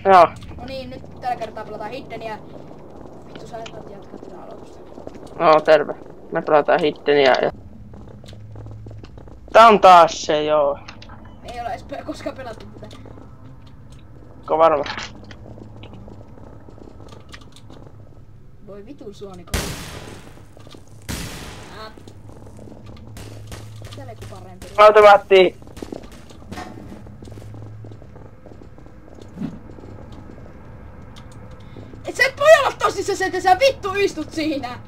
Joo. No niin, nyt tällä kertaa pelataan Hiddeniä. Vittu sä saat jatkaa tätä aloitusta. No terve. Me pelataan Hiddeniä ja... Tää on taas se, joo. Ei ole edes koskaan pelattu tätä. Onko varma? Voi vitun suoniko. Täällä joku parempi. Automaatti. Et sä et voi olla tosissaan, että sä vittu istut siinä!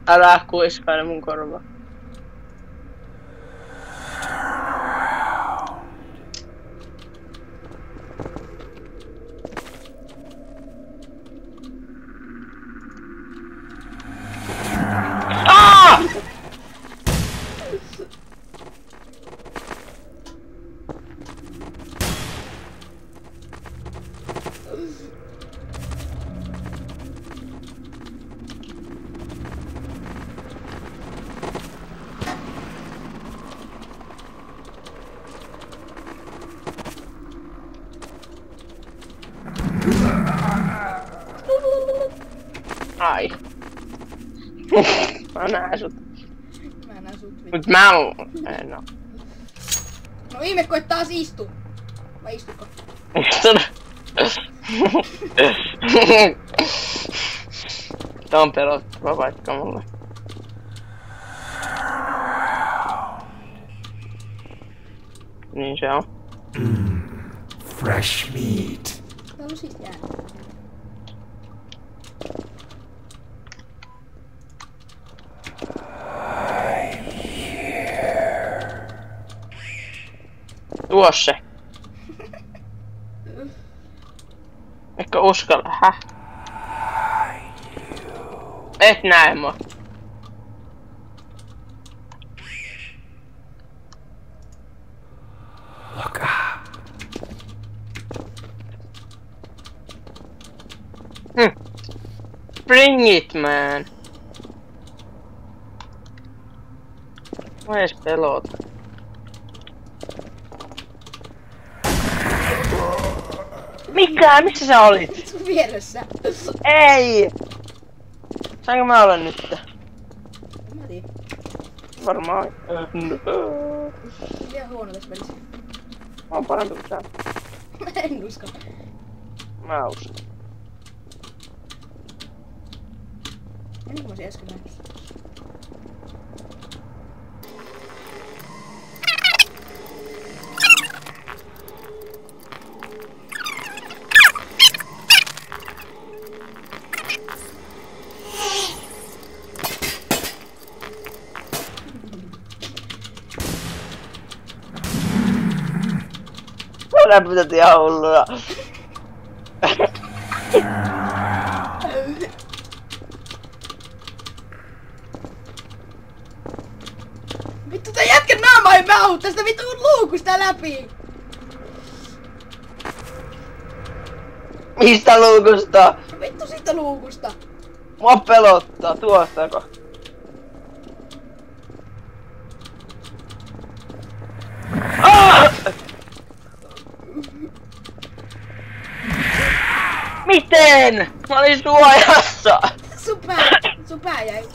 Älä kuiskaile mun korvaa. Ai. Mä näen sut. Mä näen sut vittu. Mut mä oon... En oo. No ihme, kun et taas istu. Vai istuko? Tää on pelottava paikka mulle. Niin se on. Fresh meat. Tää on siis jäänyt. Tuo se. Eikö uskalla? Häh? Et näe mua. Look up. Bring it, man. Mä ees pelota. Mikä? Missä sä olit? Sun vieressä. Ei! Saanko mä olla nyt? Mä tiedä. Varmaan. Liian huono tässä välissä. Mä oon parempi kuin sä. Mä en usko. Mä uskon. Ennen kuin mä olisin äsken nähnyt. Läpytät ihan hulluna. Vittu tää jätkän naama ei mahu tästä vittu luukusta läpi! Mistä luukusta? Vittu siitä luukusta! Mua pelottaa, tuostako? Miten? Mä olin suojassa! Sun pää jäi.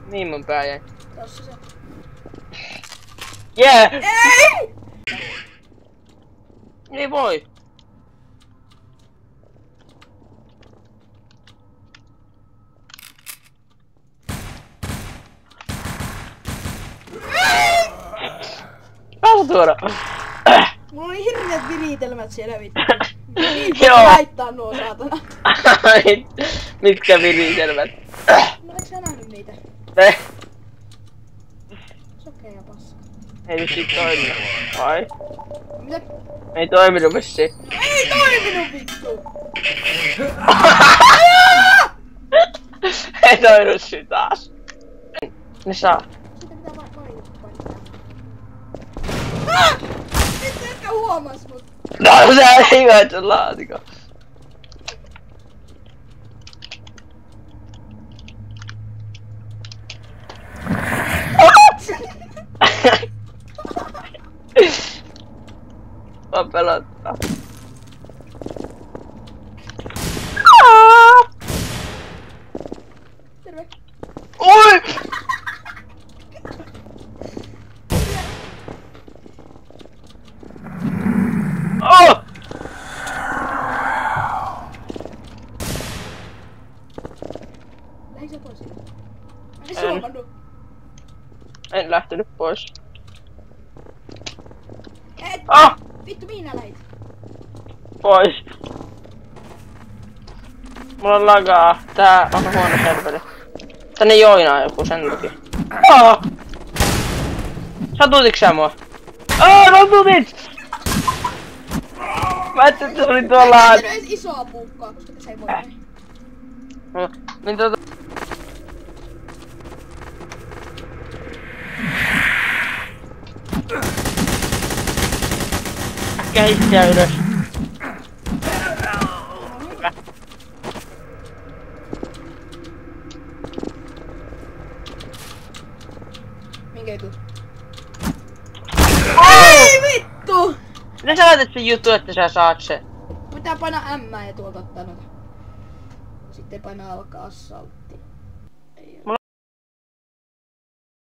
Niin mun pää jäi. Tossa se. Yeah! Ei! Ei voi. Pääsä tuoda. Mulla oli hirveet viritelmät siellä vittu. Niin Joo. voi laittaa nuo saatana. Mitkä viritelmät? No eikö sä nähnyt niitä? Ne. Sokea paska. Ei vissiin toiminut. Vai? Mitä? Ei toiminut vissiin. No ei toiminut vittu! Ei toiminut siinä taas. Ne saa. Sitä pitää vaan painaa. Vittu etkä huomas mut. No se ei hyvä sen laatikon. Mä pelottaa. Terve. Oi! Oh! Lähdikö sä pois siitä? Mä en huomannut. En lähtenyt pois. Et! Ah! Vittu mihin nää lähit? Pois. Mulla on lagaa. Tää on huono serveri. Tänne joinaa joku sen takia. Ah! Satutitko sä mua? Satutit! Mä ajattelin, että se oli tuolla. Mä en edes isoa puukkoa, koska tässä ei voi näin. Niin Kehittiä ylös. Minkä ei tuu? Ei vittu! Mitä sä laitat sen juttu, että sä saat sen? Pitää painaa M ja tuolta ottaa noita. Sitten painaa alkaa assaltti.